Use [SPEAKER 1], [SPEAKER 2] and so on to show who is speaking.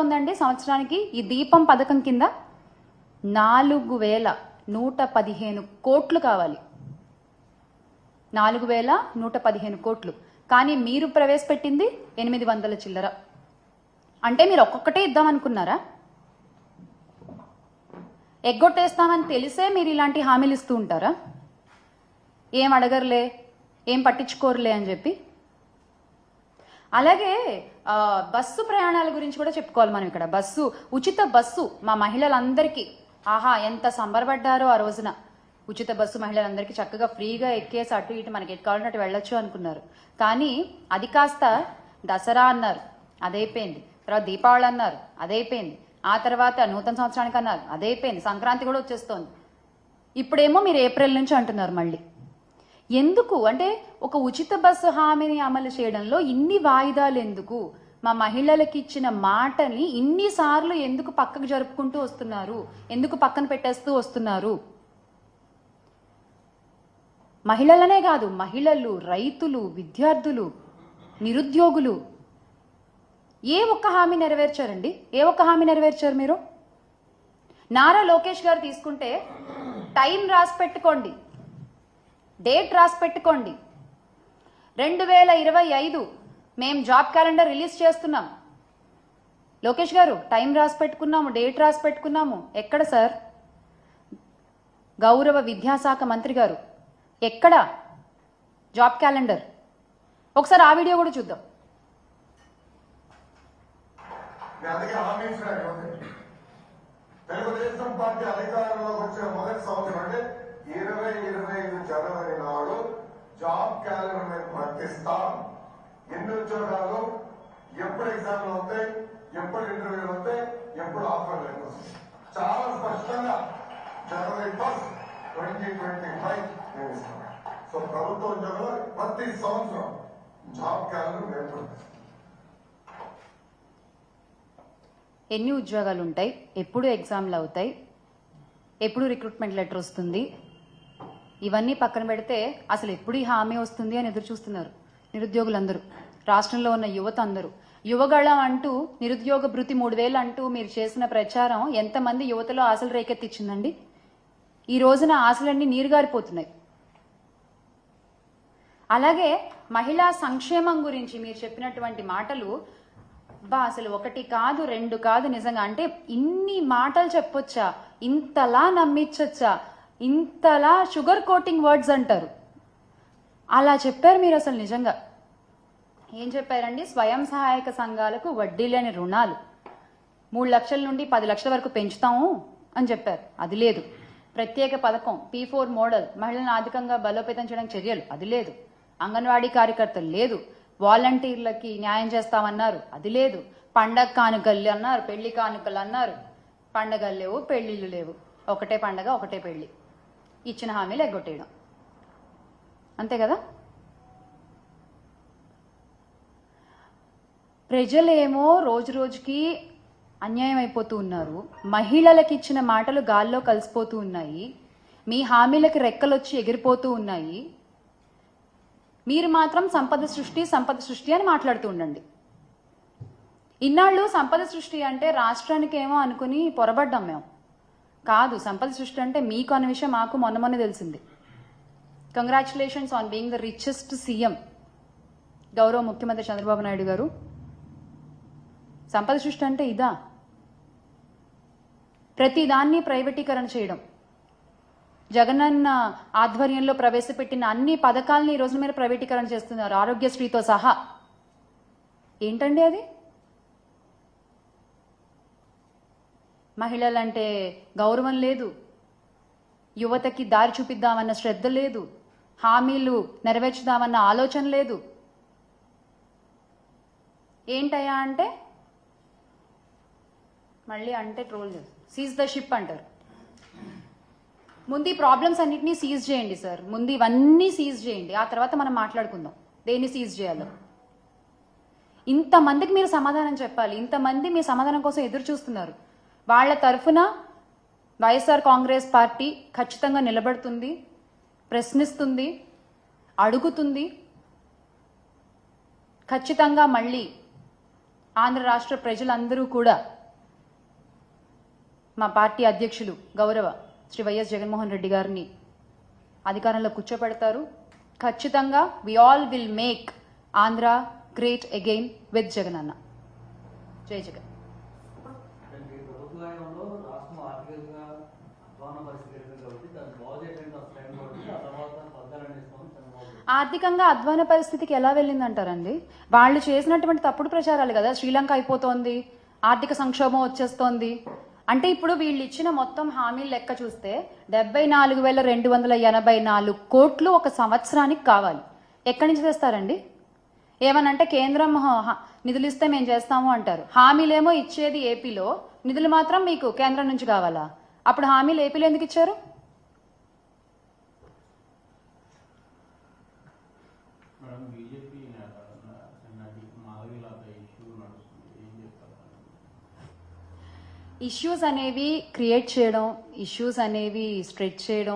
[SPEAKER 1] ఉందండి సంవత్సరానికి ఈ దీపం పథకం కింద? 4115 కోట్లు కావాలి. 4115 కోట్లు. కానీ మీరు ప్రవేశపెట్టింది 800 చిల్లర. అంటే మీరు ఒక్కొక్కటే ఇద్దామనుకున్నారా? ఎగ్గొట్టేస్తామని తెలిసే మీరు ఇలాంటి హామీలు ఇస్తూ ఉంటారా? ఏం అడగరులే, ఏం పట్టించుకోరులే అని చెప్పి. అలాగే బస్సు ప్రయాణాల గురించి కూడా చెప్పుకోవాలి మనం ఇక్కడ. ఉచిత బస్సు మా మహిళలందరికీ, ఆహా ఎంత సంబరపడ్డారో ఆ రోజున. ఉచిత బస్సు మహిళలందరికీ చక్కగా ఫ్రీగా ఎక్కేసి అటు ఇటు మనకి ఎటు కావాలంటే వెళ్ళొచ్చు అనుకున్నారు. కానీ అది కాస్త దసరా అన్నారు, అదైపోయింది. తర్వాత దీపావళి అన్నారు, అదైపోయింది. ఆ తర్వాత నూతన సంవత్సరానికి అన్నారు, అదైపోయింది. సంక్రాంతి కూడా వచ్చేస్తోంది. ఇప్పుడేమో మీరు ఏప్రిల్ నుంచి అంటున్నారు మళ్ళీ. ఎందుకు అంటే ఒక ఉచిత బస్సు హామీని అమలు చేయడంలో ఇన్ని వాయిదాలు ఎందుకు? మా మహిళలకు ఇచ్చిన మాటని ఇన్నిసార్లు ఎందుకు పక్కకు జరుపుకుంటూ వస్తున్నారు? ఎందుకు పక్కన పెట్టేస్తూ వస్తున్నారు? మహిళలనే కాదు, మహిళలు, రైతులు, విద్యార్థులు, నిరుద్యోగులు ఏ ఒక్క హామీ నెరవేర్చారండి? ఏ ఒక్క హామీ నెరవేర్చారు మీరు? నారా లోకేష్ గారు తీసుకుంటే టైం రాసి పెట్టుకోండి, డేట్ రాసి పెట్టుకోండి. 2025 మేము జాబ్ క్యాలెండర్ రిలీజ్ చేస్తున్నాం. లోకేష్ గారు టైం రాసి పెట్టుకున్నాము, డేట్ రాసి పెట్టుకున్నాము. ఎక్కడ సార్? గౌరవ విద్యాశాఖ మంత్రి గారు ఎక్కడ జాబ్ క్యాలెండర్? ఒకసారి ఆ వీడియో కూడా చూద్దాం.
[SPEAKER 2] తెలుగుదేశం పార్టీ అధికారంలోకి వచ్చిన మొదటి సంవత్సరం అంటే 2025 జనవరి నాడు జాబ్ క్యాలెండర్ మేము ప్రకటిస్తాం. ఎన్ని ఉద్యోగాలు, ఎప్పుడు ఎగ్జామ్లు అవుతాయి, ఎప్పుడు ఇంటర్వ్యూలు అవుతాయి, ఎప్పుడు ఆఫర్ లెటర్ వస్తాయి, చాలా స్పష్టంగా జనవరి 1, 2025 మేము ఇస్తాం. సో ప్రభుత్వ ఉద్యోగాలు ప్రతి సంవత్సరం జాబ్ క్యాలెండర్ మేము ప్రకటిస్తాం.
[SPEAKER 1] ఎన్ని ఉద్యోగాలు ఉంటాయి, ఎప్పుడు ఎగ్జామ్లు అవుతాయి, ఎప్పుడు రిక్రూట్మెంట్ లెటర్ వస్తుంది, ఇవన్నీ పక్కన పెడితే అసలు ఎప్పుడు ఈ హామీ వస్తుంది అని ఎదురు చూస్తున్నారు నిరుద్యోగులందరూ, రాష్ట్రంలో ఉన్న యువత అందరూ. యువగళం అంటూ నిరుద్యోగ భృతి 3000 అంటూ మీరు చేసిన ప్రచారం ఎంతమంది యువతలో ఆశలు రేకెత్తించిందండి? ఈ రోజున ఆశలన్నీ నీరుగారిపోతున్నాయి. అలాగే మహిళా సంక్షేమం గురించి మీరు చెప్పినటువంటి మాటలు అసలు 1 కాదు 2 కాదు. నిజంగా అంటే ఇన్ని మాటలు చెప్పొచ్చా? ఇంతలా నమ్మించొచ్చా? ఇంతలా షుగర్ కోటింగ్ వర్డ్స్ అంటారు. అలా చెప్పారు మీరు. అసలు నిజంగా ఏం చెప్పారండి? స్వయం సహాయక సంఘాలకు వడ్డీ లేని రుణాలు 3 లక్షల నుండి 10 లక్షల వరకు పెంచుతాము అని చెప్పారు. అది లేదు. ప్రత్యేక పథకం P4 మోడల్ మహిళలను ఆర్థికంగా బలోపేతం చేయడానికి చర్యలు, అది లేదు. అంగన్వాడీ కార్యకర్తలు లేదు. వాలంటీర్లకి న్యాయం చేస్తామన్నారు, అది లేదు. పండగ కానుకలు అన్నారు, పెళ్లి కానుకలు అన్నారు. పండగలు లేవు, పెళ్లిళ్ళు లేవు. ఒకటే పండగ, ఒకటే పెళ్లి. ఇచ్చిన హామీలు ఎగ్గొట్టేయడం, అంతే కదా? ప్రజలేమో రోజు రోజుకి అన్యాయం అయిపోతూ ఉన్నారు. మహిళలకు ఇచ్చిన మాటలు గాల్లో కలిసిపోతూ ఉన్నాయి. మీ హామీలకి రెక్కలొచ్చి ఎగిరిపోతూ ఉన్నాయి. మీరు మాత్రం సంపద సృష్టి అని మాట్లాడుతూ ఉండండి. ఇన్నాళ్ళు సంపద సృష్టి అంటే రాష్ట్రానికి ఏమో అనుకుని పొరబడ్డాం మేము. కాదు, సంపద సృష్టి అంటే మీకు అన్న విషయం మాకు మొన్న తెలిసింది. Congratulations on being the richest CM గౌరవ ముఖ్యమంత్రి చంద్రబాబు నాయుడు గారు. సంపద సృష్టి అంటే ఇదా? ప్రతిదాన్ని ప్రైవేటీకరణ చేయడం. జగనన్న ఆధ్వర్యంలో ప్రవేశపెట్టిన అన్ని పథకాలని ఈ రోజు మీరు ప్రైవేటీకరణ చేస్తున్నారు, ఆరోగ్యశ్రీతో సహా. ఏంటండి అది? మహిళలంటే గౌరవం లేదు, యువతకి దారి చూపిద్దామన్న శ్రద్ధ లేదు, హామీలు నెరవేర్చుదామన్న ఆలోచన లేదు. ఏంటయ్యా అంటే మళ్ళీ అంటే ట్రోల్ సీజ్ ద షిప్ అంటారు. ముందు ఈ ప్రాబ్లమ్స్ అన్నిటినీ సీజ్ చేయండి సార్. ముందు ఇవన్నీ సీజ్ చేయండి, ఆ తర్వాత మనం మాట్లాడుకుందాం దేన్ని సీజ్ చేయాలో. ఇంతమందికి మీరు సమాధానం చెప్పాలి. ఇంతమంది మీ సమాధానం కోసం ఎదురు చూస్తున్నారు. వాళ్ళ తరఫున వైఎస్ఆర్ కాంగ్రెస్ పార్టీ ఖచ్చితంగా నిలబడుతుంది, ప్రశ్నిస్తుంది, అడుగుతుంది. ఖచ్చితంగా మళ్ళీ ఆంధ్ర రాష్ట్ర ప్రజలందరూ కూడా మా పార్టీ అధ్యక్షులు గౌరవ శ్రీ వైఎస్ జగన్మోహన్ రెడ్డి గారిని అధికారంలో కూర్చోపెడతారు. ఖచ్చితంగా we all will make Andhra great again with Jagan అన్న. జై జగన్. ఆర్థికంగా అధ్వాన పరిస్థితికి ఎలా వెళ్ళిందంటారండి? వాళ్ళు చేసినటువంటి తప్పుడు ప్రచారాలు కదా. శ్రీలంక అయిపోతోంది, ఆర్థిక సంక్షోభం వచ్చేస్తోంది అంటే ఇప్పుడు వీళ్ళు ఇచ్చిన మొత్తం హామీల లెక్క చూస్తే 74,284 కోట్లు ఒక సంవత్సరానికి కావాలి. ఎక్కడి నుంచి తెస్తారండి? ఏమనంటే కేంద్రం నిధులు ఇస్తే మేము చేస్తాము అంటారు. హామీలేమో ఇచ్చేది ఏపీలో, నిధులు మాత్రం మీకు కేంద్రం నుంచి కావాలా? అప్పుడు హామీలు ఏపీలో ఎందుకు ఇచ్చారు? ఇష్యూస్ అనేవి క్రియేట్ చేయడం, ఇష్యూస్ అనేవి స్ప్రెడ్ చేయడం